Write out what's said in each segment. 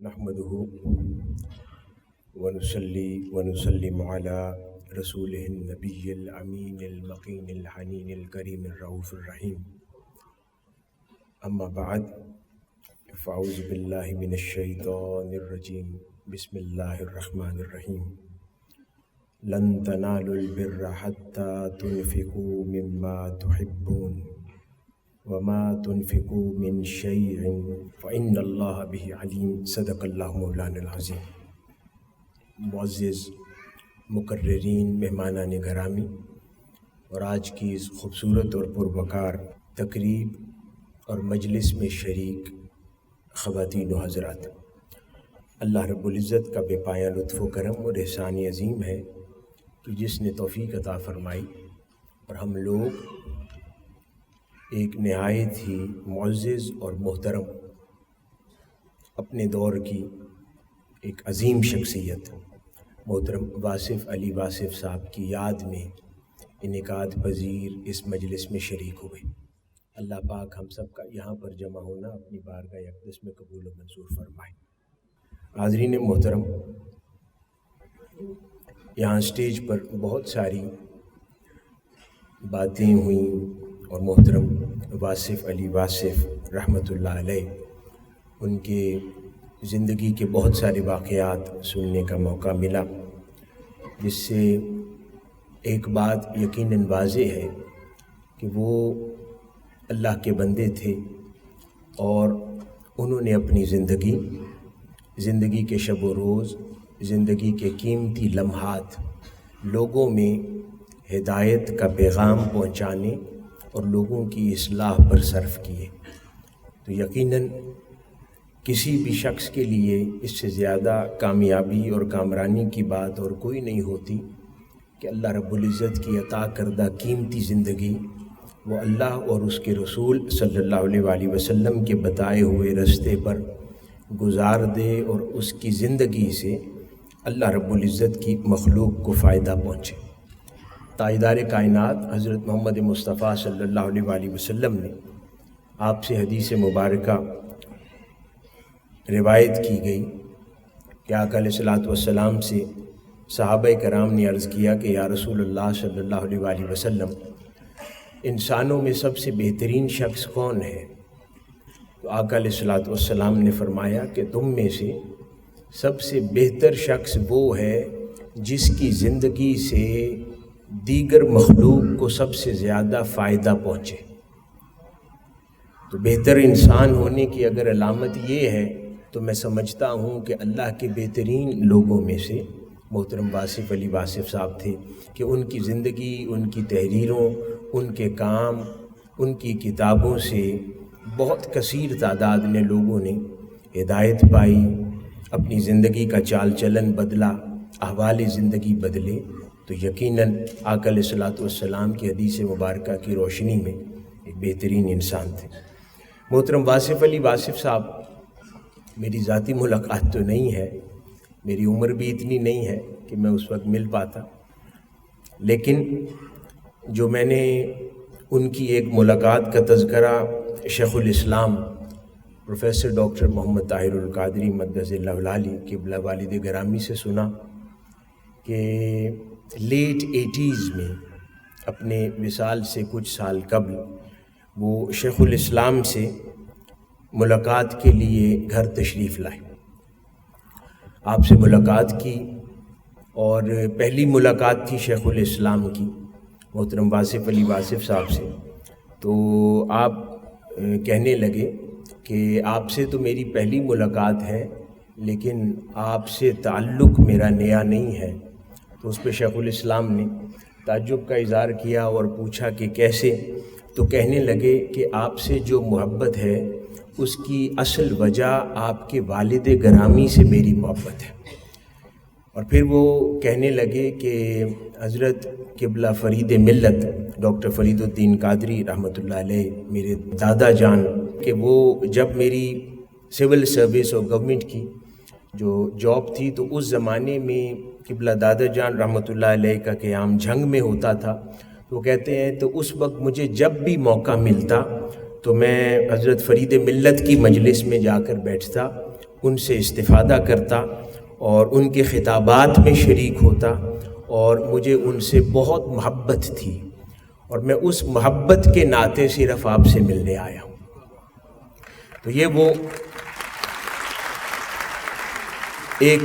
نحمده ونصلي ونسلم على رسوله النبي الأمين المقين الحنين الكريم الرؤوف الرحيم. أما بعد، فأعوذ بالله من الشيطان الرجيم. بسم الله الرحمن الرحيم. لن تنالوا البر حتى تنفقوا مما تحبون وما تنفقوا من شيء فإن الله به عليم. صدق اللہ مولانا العظیم. معزز مقررین، مہمانان گرامی اور آج کی اس خوبصورت اور پروقار تقریب اور مجلس میں شریک خواتین و حضرات، اللہ رب العزت کا بے پایہ لطف و کرم اور احسان عظیم ہے کہ جس نے توفیق عطا فرمائی اور ہم لوگ ایک نہایت ہی معزز اور محترم اپنے دور کی ایک عظیم شخصیت محترم واصف علی واصف صاحب کی یاد میں انعقاد پذیر اس مجلس میں شریک ہوئے. اللہ پاک ہم سب کا یہاں پر جمع ہونا اپنی بارگاہ اقدس میں قبول و منظور فرمائے. حاضرین محترم، یہاں اسٹیج پر بہت ساری باتیں ہوئیں اور محترم واصف علی واصف رحمۃ اللہ علیہ ان کے زندگی کے بہت سارے واقعات سننے کا موقع ملا، جس سے ایک بات یقیناً واضح ہے کہ وہ اللہ کے بندے تھے اور انہوں نے اپنی زندگی کے شب و روز، زندگی کے قیمتی لمحات لوگوں میں ہدایت کا پیغام پہنچانے اور لوگوں کی اصلاح پر صرف کیے. تو یقیناً کسی بھی شخص کے لیے اس سے زیادہ کامیابی اور کامرانی کی بات اور کوئی نہیں ہوتی کہ اللہ رب العزت کی عطا کردہ قیمتی زندگی وہ اللہ اور اس کے رسول صلی اللہ علیہ وآلہ وسلم کے بتائے ہوئے رستے پر گزار دے اور اس کی زندگی سے اللہ رب العزت کی مخلوق کو فائدہ پہنچے. تاجدار کائنات حضرت محمد مصطفیٰ صلی اللہ علیہ وآلہ وسلم نے آپ سے حدیث مبارکہ روایت کی گئی کہ آقا علیہ الصلوۃ والسلام سے صحابہ کرام نے عرض کیا کہ یا رسول اللہ صلی اللہ علیہ وآلہ وسلم، انسانوں میں سب سے بہترین شخص کون ہے؟ تو آقا علیہ الصلوۃ والسلام نے فرمایا کہ تم میں سے سب سے بہتر شخص وہ ہے جس کی زندگی سے دیگر مخلوق کو سب سے زیادہ فائدہ پہنچے. تو بہتر انسان ہونے کی اگر علامت یہ ہے تو میں سمجھتا ہوں کہ اللہ کے بہترین لوگوں میں سے محترم واصف علی واصف صاحب تھے کہ ان کی زندگی، ان کی تحریروں، ان کے کام، ان کی کتابوں سے بہت کثیر تعداد نے لوگوں نے ہدایت پائی، اپنی زندگی کا چال چلن بدلا، احوال زندگی بدلے. تو یقیناً آقا علیہ الصلوۃ والسلام کی حدیث مبارکہ کی روشنی میں ایک بہترین انسان تھے. محترم واصف علی واصف صاحب، میری ذاتی ملاقات تو نہیں ہے، میری عمر بھی اتنی نہیں ہے کہ میں اس وقت مل پاتا، لیکن جو میں نے ان کی ایک ملاقات کا تذکرہ شیخ الاسلام پروفیسر ڈاکٹر محمد طاہر القادری مقدس اللہ العالی قبلہ والد گرامی سے سنا کہ لیٹ 80s میں اپنے وصال سے کچھ سال قبل وہ شیخ الاسلام سے ملاقات کے لیے گھر تشریف لائے، آپ سے ملاقات کی اور پہلی ملاقات تھی شیخ الاسلام کی محترم واصف علی واصف صاحب سے. تو آپ کہنے لگے کہ آپ سے تو میری پہلی ملاقات ہے لیکن آپ سے تعلق میرا نیا نہیں ہے. تو اس پہ شیخ الاسلام نے تعجب کا اظہار کیا اور پوچھا کہ کیسے؟ تو کہنے لگے کہ آپ سے جو محبت ہے اس کی اصل وجہ آپ کے والد گرامی سے میری محبت ہے. اور پھر وہ کہنے لگے کہ حضرت قبلہ فرید ملت ڈاکٹر فرید الدین قادری رحمۃ اللہ علیہ میرے دادا جان، کہ وہ جب میری سول سروس اور گورنمنٹ کی جو جاب تھی تو اس زمانے میں قبلہ دادا جان رحمۃ اللہ علیہ کا قیام جھنگ میں ہوتا تھا. تو کہتے ہیں تو اس وقت مجھے جب بھی موقع ملتا تو میں حضرت فرید ملت کی مجلس میں جا کر بیٹھتا ان سے استفادہ کرتا اور ان کے خطابات میں شریک ہوتا، اور مجھے ان سے بہت محبت تھی، اور میں اس محبت کے ناطے صرف آپ سے ملنے آیا ہوں۔ تو یہ وہ ایک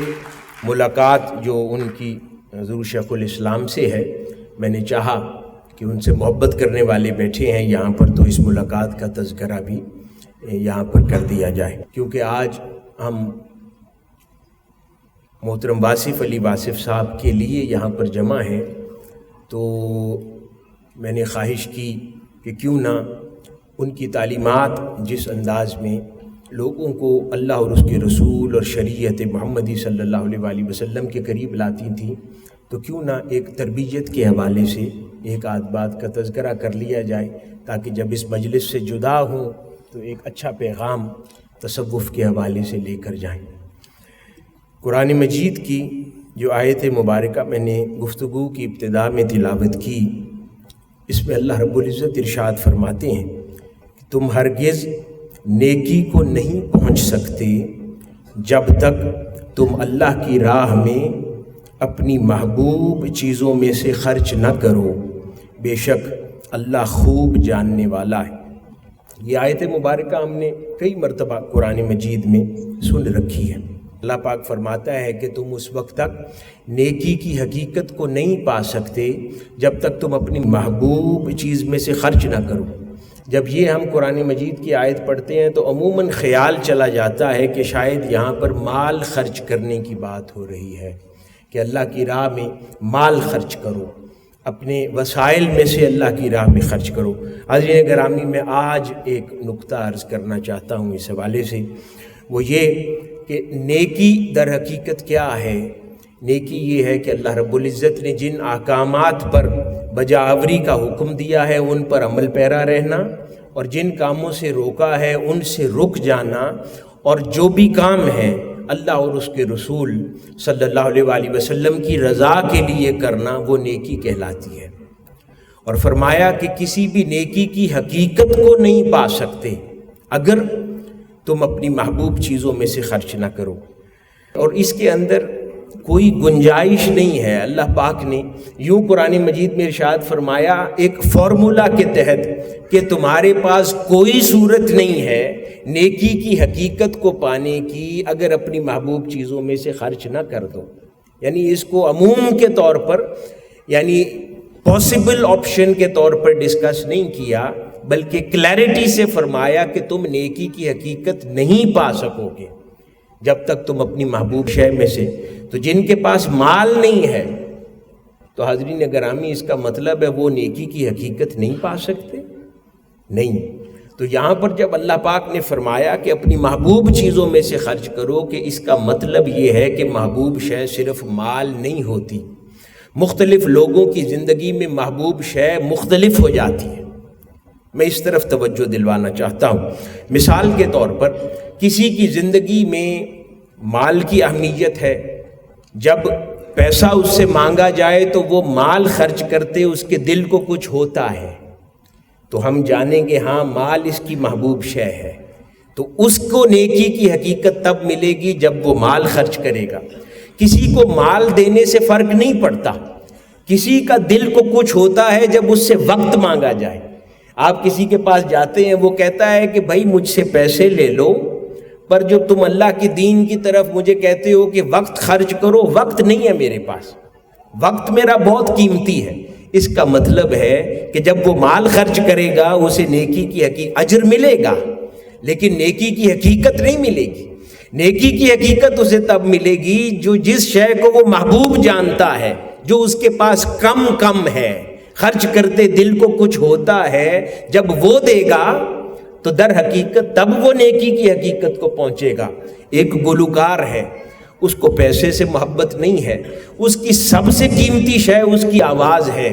ملاقات جو ان کی حضور شیخ الاسلام سے ہے، میں نے چاہا کہ ان سے محبت کرنے والے بیٹھے ہیں یہاں پر، تو اس ملاقات کا تذکرہ بھی یہاں پر کر دیا جائے، کیونکہ آج ہم محترم واصف علی واصف صاحب کے لیے یہاں پر جمع ہیں، تو میں نے خواہش کی کہ کیوں نہ ان کی تعلیمات جس انداز میں لوگوں کو اللہ اور اس کے رسول اور شریعت محمدی صلی اللہ علیہ وآلہ وسلم کے قریب لاتی تھیں، تو کیوں نہ ایک تربیت کے حوالے سے ایک آدھ بات کا تذکرہ کر لیا جائے، تاکہ جب اس مجلس سے جدا ہوں تو ایک اچھا پیغام تصوف کے حوالے سے لے کر جائیں۔ قرآن مجید کی جو آیت مبارکہ میں نے گفتگو کی ابتدا میں تلاوت کی، اس میں اللہ رب العزت ارشاد فرماتے ہیں کہ تم ہرگز نیکی کو نہیں پہنچ سکتے جب تک تم اللہ کی راہ میں اپنی محبوب چیزوں میں سے خرچ نہ کرو، بے شک اللہ خوب جاننے والا ہے۔ یہ آیت مبارکہ ہم نے کئی مرتبہ قرآن مجید میں سن رکھی ہے۔ اللہ پاک فرماتا ہے کہ تم اس وقت تک نیکی کی حقیقت کو نہیں پا سکتے جب تک تم اپنی محبوب چیز میں سے خرچ نہ کرو۔ جب یہ ہم قرآن مجید کی آیت پڑھتے ہیں تو عموماً خیال چلا جاتا ہے کہ شاید یہاں پر مال خرچ کرنے کی بات ہو رہی ہے، کہ اللہ کی راہ میں مال خرچ کرو، اپنے وسائل میں سے اللہ کی راہ میں خرچ کرو۔ حاضرین گرامی، میں آج ایک نقطہ عرض کرنا چاہتا ہوں اس حوالے سے، وہ یہ کہ نیکی در حقیقت کیا ہے۔ نیکی یہ ہے کہ اللہ رب العزت نے جن احکامات پر بجاوری کا حکم دیا ہے ان پر عمل پیرا رہنا، اور جن کاموں سے روکا ہے ان سے رک جانا، اور جو بھی کام ہیں اللہ اور اس کے رسول صلی اللہ علیہ وآلہ وسلم کی رضا کے لیے کرنا، وہ نیکی کہلاتی ہے۔ اور فرمایا کہ کسی بھی نیکی کی حقیقت کو نہیں پا سکتے اگر تم اپنی محبوب چیزوں میں سے خرچ نہ کرو، اور اس کے اندر کوئی گنجائش نہیں ہے۔ اللہ پاک نے یوں قرآن مجید میں ارشاد فرمایا ایک فارمولا کے تحت کہ تمہارے پاس کوئی صورت نہیں ہے نیکی کی حقیقت کو پانے کی اگر اپنی محبوب چیزوں میں سے خرچ نہ کر دو۔ یعنی اس کو عموم کے طور پر، یعنی پاسبل آپشن کے طور پر ڈسکس نہیں کیا، بلکہ کلیئرٹی سے فرمایا کہ تم نیکی کی حقیقت نہیں پا سکو گے جب تک تم اپنی محبوب شے میں سے۔ تو جن کے پاس مال نہیں ہے تو حاضرین گرامی اس کا مطلب ہے وہ نیکی کی حقیقت نہیں پا سکتے؟ نہیں۔ تو یہاں پر جب اللہ پاک نے فرمایا کہ اپنی محبوب چیزوں میں سے خرچ کرو، کہ اس کا مطلب یہ ہے کہ محبوب شے صرف مال نہیں ہوتی، مختلف لوگوں کی زندگی میں محبوب شے مختلف ہو جاتی ہے۔ میں اس طرف توجہ دلوانا چاہتا ہوں۔ مثال کے طور پر کسی کی زندگی میں مال کی اہمیت ہے، جب پیسہ اس سے مانگا جائے تو وہ مال خرچ کرتے اس کے دل کو کچھ ہوتا ہے، تو ہم جانیں گے ہاں مال اس کی محبوب شے ہے، تو اس کو نیکی کی حقیقت تب ملے گی جب وہ مال خرچ کرے گا۔ کسی کو مال دینے سے فرق نہیں پڑتا، کسی کا دل کو کچھ ہوتا ہے جب اس سے وقت مانگا جائے۔ آپ کسی کے پاس جاتے ہیں، وہ کہتا ہے کہ بھائی مجھ سے پیسے لے لو، پر جو تم اللہ کی دین کی طرف مجھے کہتے ہو کہ وقت خرچ کرو، وقت نہیں ہے میرے پاس، وقت میرا بہت قیمتی ہے۔ اس کا مطلب ہے کہ جب وہ مال خرچ کرے گا اسے نیکی کی اجر ملے گا، لیکن نیکی کی حقیقت نہیں ملے گی۔ نیکی کی حقیقت اسے تب ملے گی جو جس شے کو وہ محبوب جانتا ہے، جو اس کے پاس کم ہے، خرچ کرتے دل کو کچھ ہوتا ہے، جب وہ دے گا تو در حقیقت تب وہ نیکی کی حقیقت کو پہنچے گا۔ ایک گلوکار ہے، اس کو پیسے سے محبت نہیں ہے، اس کی سب سے قیمتی شے اس کی آواز ہے،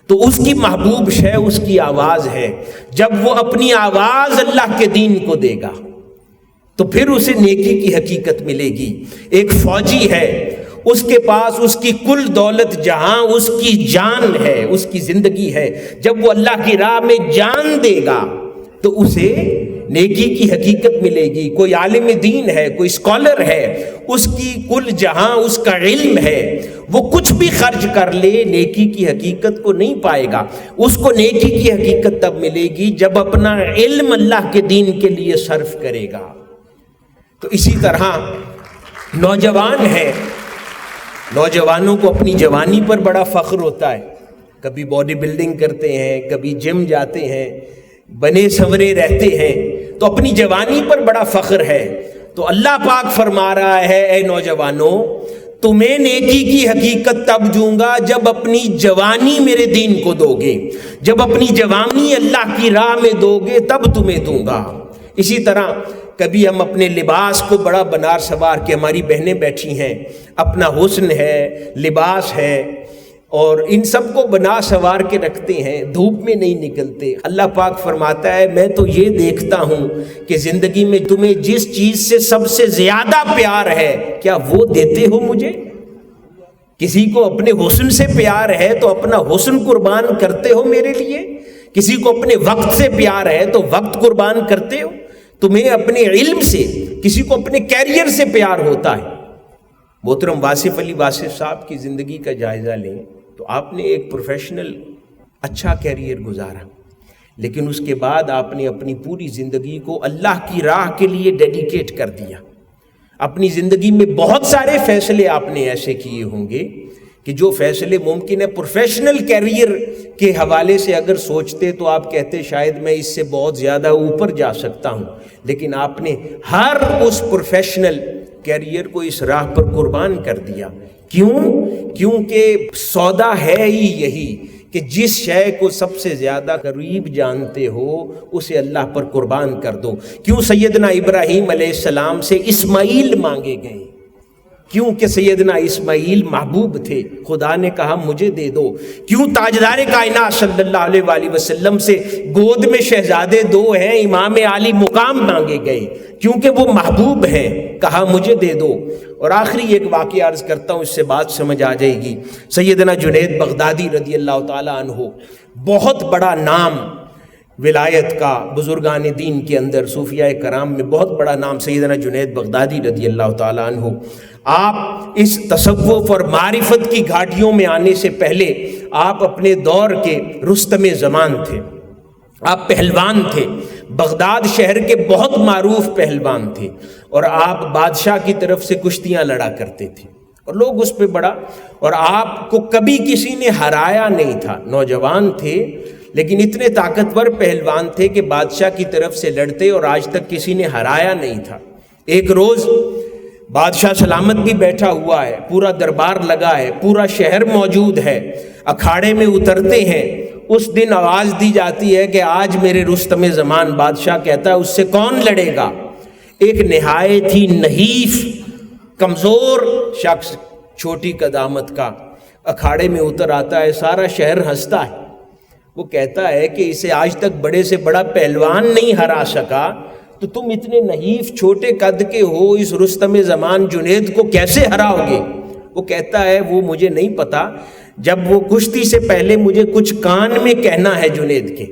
تو اس کی محبوب شے اس کی آواز ہے۔ جب وہ اپنی آواز اللہ کے دین کو دے گا تو پھر اسے نیکی کی حقیقت ملے گی۔ ایک فوجی ہے، اس کے پاس اس کی کل دولت جہاں اس کی جان ہے، اس کی زندگی ہے، جب وہ اللہ کی راہ میں جان دے گا تو اسے نیکی کی حقیقت ملے گی۔ کوئی عالم دین ہے، کوئی اسکالر ہے، اس کی کل جہاں اس کا علم ہے، وہ کچھ بھی خرچ کر لے نیکی کی حقیقت کو نہیں پائے گا۔ اس کو نیکی کی حقیقت تب ملے گی جب اپنا علم اللہ کے دین کے لیے صرف کرے گا۔ تو اسی طرح نوجوان ہے، نوجوانوں کو اپنی جوانی پر بڑا فخر ہوتا ہے، کبھی باڈی بلڈنگ کرتے ہیں، کبھی جم جاتے ہیں، بنے سنورے رہتے ہیں، تو اپنی جوانی پر بڑا فخر ہے۔ تو اللہ پاک فرما رہا ہے اے نوجوانوں، تمہیں نیکی کی حقیقت تب دوں گا جب اپنی جوانی میرے دین کو دو گے، جب اپنی جوانی اللہ کی راہ میں دو گے تب تمہیں دوں گا۔ اسی طرح کبھی ہم اپنے لباس کو بڑا بنار سوار کے، ہماری بہنیں بیٹھی ہیں، اپنا حسن ہے، لباس ہے، اور ان سب کو بنا سوار کے رکھتے ہیں، دھوپ میں نہیں نکلتے۔ اللہ پاک فرماتا ہے میں تو یہ دیکھتا ہوں کہ زندگی میں تمہیں جس چیز سے سب سے زیادہ پیار ہے کیا وہ دیتے ہو مجھے؟ کسی کو اپنے حسن سے پیار ہے تو اپنا حسن قربان کرتے ہو میرے لیے، کسی کو اپنے وقت سے پیار ہے تو وقت قربان کرتے ہو، تمہیں اپنے علم سے، کسی کو اپنے کیریئر سے پیار ہوتا ہے۔ محترم واصف علی واصف صاحب کی زندگی کا جائزہ لیں تو آپ نے ایک پروفیشنل اچھا کیریئر گزارا، لیکن اس کے بعد آپ نے اپنی پوری زندگی کو اللہ کی راہ کے لیے ڈیڈیکیٹ کر دیا۔ اپنی زندگی میں بہت سارے فیصلے آپ نے ایسے کیے ہوں گے کہ جو فیصلے ممکن ہے پروفیشنل کیریئر کے حوالے سے اگر سوچتے تو آپ کہتے شاید میں اس سے بہت زیادہ اوپر جا سکتا ہوں، لیکن آپ نے ہر اس پروفیشنل کیریئر کو اس راہ پر قربان کر دیا۔ کیوں؟ کیونکہ سودا ہے ہی یہی کہ جس شے کو سب سے زیادہ قریب جانتے ہو اسے اللہ پر قربان کر دو۔ کیوں سیدنا ابراہیم علیہ السلام سے اسماعیل مانگے گئے؟ کیونکہ سیدنا اسماعیل محبوب تھے، خدا نے کہا مجھے دے دو۔ کیوں تاجدار کائنات صلی اللہ علیہ وآلہ وسلم سے گود میں شہزادے دو ہیں، امام عالی مقام مانگے گئے؟ کیونکہ وہ محبوب ہیں، کہا مجھے دے دو۔ اور آخری ایک واقعہ عرض کرتا ہوں، اس سے بات سمجھ آ جائے گی۔ سیدنا جنید بغدادی رضی اللہ تعالیٰ عنہ، بہت بڑا نام ولایت کا، بزرگان دین کے اندر صوفیاء کرام میں بہت بڑا نام سیدنا جنید بغدادی رضی اللہ تعالیٰ عنہ۔ آپ اس تصوف اور معرفت کی گھاٹیوں میں آنے سے پہلے آپ اپنے دور کے رستم زمان تھے، آپ پہلوان تھے، بغداد شہر کے بہت معروف پہلوان تھے، اور آپ بادشاہ کی طرف سے کشتیاں لڑا کرتے تھے اور لوگ اس پہ بڑا، اور آپ کو کبھی کسی نے ہرایا نہیں تھا۔ نوجوان تھے لیکن اتنے طاقتور پہلوان تھے کہ بادشاہ کی طرف سے لڑتے اور آج تک کسی نے ہرایا نہیں تھا۔ ایک روز بادشاہ سلامت بھی بیٹھا ہوا ہے، پورا دربار لگا ہے، پورا شہر موجود ہے، اکھاڑے میں اترتے ہیں، اس دن آواز دی جاتی ہے کہ آج میرے رستم زمان۔ بادشاہ کہتا ہے اس سے کون لڑے گا؟ ایک نہایت ہی نحیف کمزور شخص، چھوٹی قدامت کا، اکھاڑے میں اتر آتا ہے، سارا شہر ہنستا ہے۔ وہ کہتا ہے کہ اسے آج تک بڑے سے بڑا پہلوان نہیں ہرا سکا، تو تم اتنے نحیف چھوٹے قد کے ہو، اس رستم زمان جنید کو کیسے ہراؤ گے؟ وہ کہتا ہے وہ مجھے نہیں پتا، جب وہ کشتی سے پہلے مجھے کچھ کان میں کہنا ہے جنید کے۔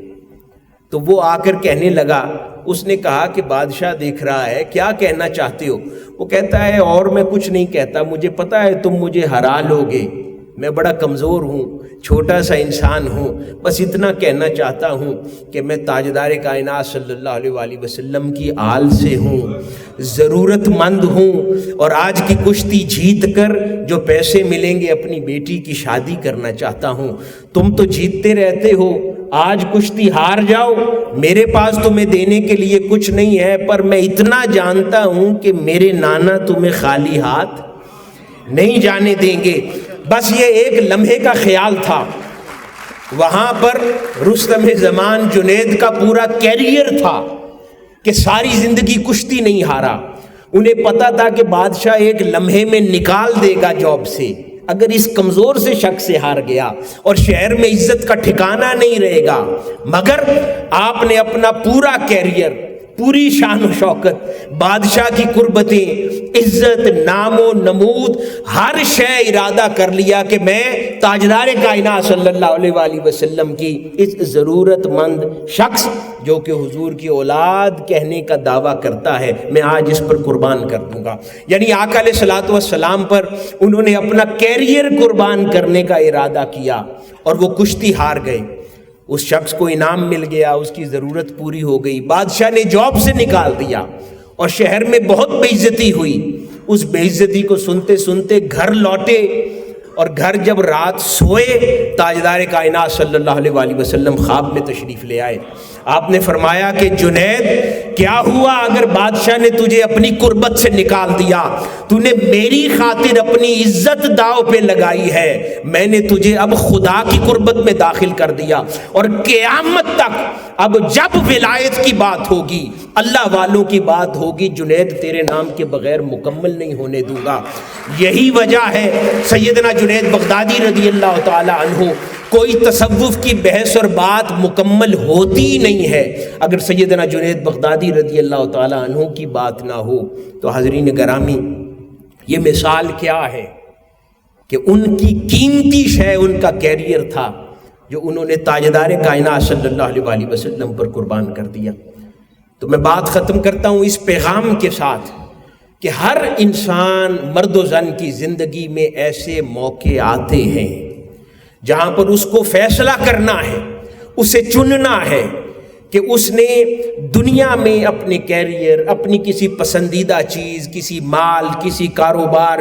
تو وہ آ کر کہنے لگا، اس نے کہا کہ بادشاہ دیکھ رہا ہے، کیا کہنا چاہتے ہو؟ وہ کہتا ہے اور میں کچھ نہیں کہتا، مجھے پتا ہے تم مجھے ہرا لو گے، میں بڑا کمزور ہوں، چھوٹا سا انسان ہوں، بس اتنا کہنا چاہتا ہوں کہ میں تاجدار کائنات صلی اللہ علیہ وآلہ وسلم کی آل سے ہوں، ضرورت مند ہوں، اور آج کی کشتی جیت کر جو پیسے ملیں گے اپنی بیٹی کی شادی کرنا چاہتا ہوں۔ تم تو جیتتے رہتے ہو، آج کشتی ہار جاؤ، میرے پاس تمہیں دینے کے لیے کچھ نہیں ہے، پر میں اتنا جانتا ہوں کہ میرے نانا تمہیں خالی ہاتھ نہیں جانے دیں گے۔ بس یہ ایک لمحے کا خیال تھا، وہاں پر رستم زمان جنید کا پورا کیریئر تھا کہ ساری زندگی کشتی نہیں ہارا۔ انہیں پتا تھا کہ بادشاہ ایک لمحے میں نکال دے گا جاب سے، اگر اس کمزور سے شخص سے ہار گیا، اور شہر میں عزت کا ٹھکانہ نہیں رہے گا۔ مگر آپ نے اپنا پورا کیریئر پوری شان و شوکت، بادشاہ کی قربتیں، عزت، نام و نمود، ہر شے ارادہ کر لیا کہ میں تاجدار کائنات صلی اللہ علیہ وآلہ وسلم کی اس ضرورت مند شخص جو کہ حضور کی اولاد کہنے کا دعویٰ کرتا ہے، میں آج اس پر قربان کر دوں گا۔ یعنی آقا علیہ الصلوۃ والسلام پر انہوں نے اپنا کیریئر قربان کرنے کا ارادہ کیا اور وہ کشتی ہار گئے۔ اس شخص کو انعام مل گیا، اس کی ضرورت پوری ہو گئی، بادشاہ نے جاب سے نکال دیا اور شہر میں بہت بے عزتی ہوئی۔ اس بے عزتی کو سنتے سنتے گھر لوٹے، اور گھر جب رات سوئے تاجدار کائنات صلی اللہ علیہ وآلہ وسلم خواب میں تشریف لے آئے۔ آپ نے فرمایا کہ جنید کیا ہوا اگر بادشاہ نے تجھے اپنی قربت سے نکال دیا؟ تو نے میری خاطر اپنی عزت داؤ پہ لگائی ہے، میں نے تجھے اب خدا کی قربت میں داخل کر دیا، اور قیامت تک اب جب ولایت کی بات ہوگی، اللہ والوں کی بات ہوگی، جنید تیرے نام کے بغیر مکمل نہیں ہونے دوں گا۔ یہی وجہ ہے سیدنا جنید بغدادی رضی اللہ تعالی عنہ، کوئی تصوف کی بحث اور بات مکمل ہوتی نہیں ہے اگر سیدنا جنید بغدادی رضی اللہ تعالی عنہ کی بات نہ ہو۔ تو حضرین گرامی، یہ مثال کیا ہے کہ ان کی قیمتی شے ان کا کیریئر تھا جو انہوں نے تاجدار کائنات صلی اللہ علیہ وآلہ وسلم پر قربان کر دیا۔ تو میں بات ختم کرتا ہوں اس پیغام کے ساتھ کہ ہر انسان، مرد و زن کی زندگی میں ایسے موقع آتے ہیں جہاں پر اس کو فیصلہ کرنا ہے، اسے چننا ہے کہ اس نے دنیا میں اپنے کیریئر، اپنی کسی پسندیدہ چیز، کسی مال، کسی کاروبار،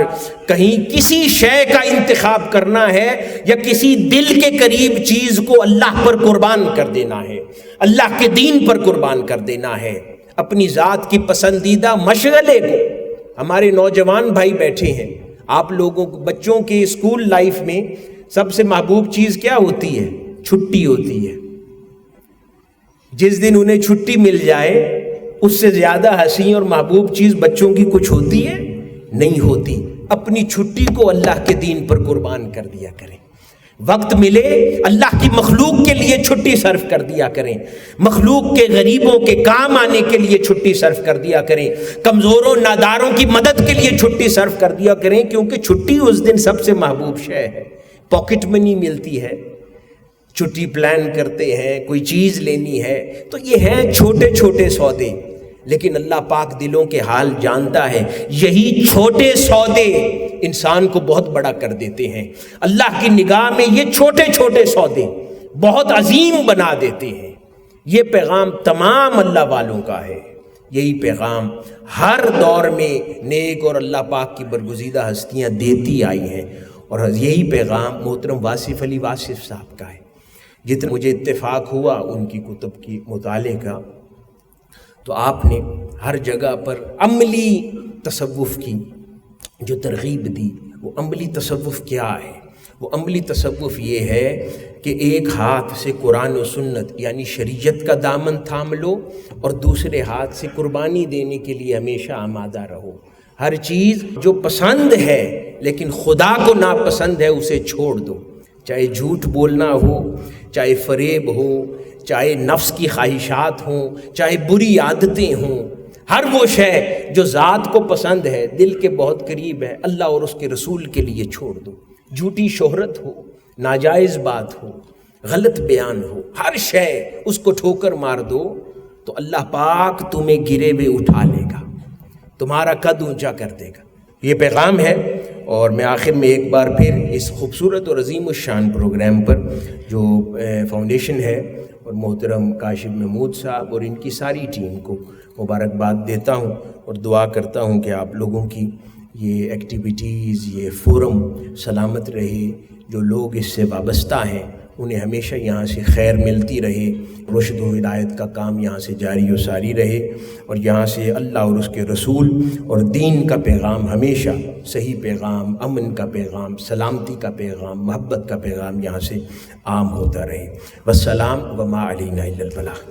کہیں کسی شے کا انتخاب کرنا ہے، یا کسی دل کے قریب چیز کو اللہ پر قربان کر دینا ہے، اللہ کے دین پر قربان کر دینا ہے، اپنی ذات کی پسندیدہ مشغلے کو۔ ہمارے نوجوان بھائی بیٹھے ہیں، آپ لوگوں کو بچوں کے اسکول لائف میں سب سے محبوب چیز کیا ہوتی ہے؟ چھٹی ہوتی ہے۔ جس دن انہیں چھٹی مل جائے، اس سے زیادہ حسین اور محبوب چیز بچوں کی کچھ ہوتی ہے؟ نہیں ہوتی۔ اپنی چھٹی کو اللہ کے دین پر قربان کر دیا کریں۔ وقت ملے اللہ کی مخلوق کے لیے چھٹی صرف کر دیا کریں، مخلوق کے غریبوں کے کام آنے کے لیے چھٹی صرف کر دیا کریں، کمزوروں ناداروں کی مدد کے لیے چھٹی صرف کر دیا کریں، کیونکہ چھٹی اس دن سب سے محبوب شے ہے۔ پاکٹ منی ملتی ہے، چھٹی پلان کرتے ہیں، کوئی چیز لینی ہے، تو یہ ہیں چھوٹے چھوٹے سودے، لیکن اللہ پاک دلوں کے حال جانتا ہے۔ یہی چھوٹے سودے انسان کو بہت بڑا کر دیتے ہیں۔ اللہ کی نگاہ میں یہ چھوٹے چھوٹے سودے بہت عظیم بنا دیتے ہیں۔ یہ پیغام تمام اللہ والوں کا ہے، یہی پیغام ہر دور میں نیک اور اللہ پاک کی برگزیدہ ہستیاں دیتی آئی ہیں، اور یہی پیغام محترم واصف علی واصف صاحب کا ہے۔ جتنا مجھے اتفاق ہوا ان کی کتب کی مطالعے کا، تو آپ نے ہر جگہ پر عملی تصوف کی جو ترغیب دی، وہ عملی تصوف کیا ہے؟ وہ عملی تصوف یہ ہے کہ ایک ہاتھ سے قرآن و سنت یعنی شریعت کا دامن تھام لو، اور دوسرے ہاتھ سے قربانی دینے کے لیے ہمیشہ آمادہ رہو۔ ہر چیز جو پسند ہے لیکن خدا کو ناپسند ہے، اسے چھوڑ دو، چاہے جھوٹ بولنا ہو، چاہے فریب ہو، چاہے نفس کی خواہشات ہوں، چاہے بری عادتیں ہوں، ہر وہ شے جو ذات کو پسند ہے، دل کے بہت قریب ہے، اللہ اور اس کے رسول کے لیے چھوڑ دو۔ جھوٹی شہرت ہو، ناجائز بات ہو، غلط بیان ہو، ہر شے اس کو ٹھوکر مار دو، تو اللہ پاک تمہیں گرے ہوئے اٹھا لے گا، تمہارا قد اونچا کر دے گا۔ یہ پیغام ہے۔ اور میں آخر میں ایک بار پھر اس خوبصورت اور عظیم الشان پروگرام پر جو فاؤنڈیشن ہے اور محترم کاشف محمود صاحب اور ان کی ساری ٹیم کو مبارکباد دیتا ہوں، اور دعا کرتا ہوں کہ آپ لوگوں کی یہ ایکٹیویٹیز، یہ فورم سلامت رہے، جو لوگ اس سے وابستہ ہیں انہیں ہمیشہ یہاں سے خیر ملتی رہے، رشد و ہدایت کا کام یہاں سے جاری و ساری رہے، اور یہاں سے اللہ اور اس کے رسول اور دین کا پیغام ہمیشہ صحیح پیغام، امن کا پیغام، سلامتی کا پیغام، محبت کا پیغام یہاں سے عام ہوتا رہے۔ والسلام وما علینا الا البلاغ۔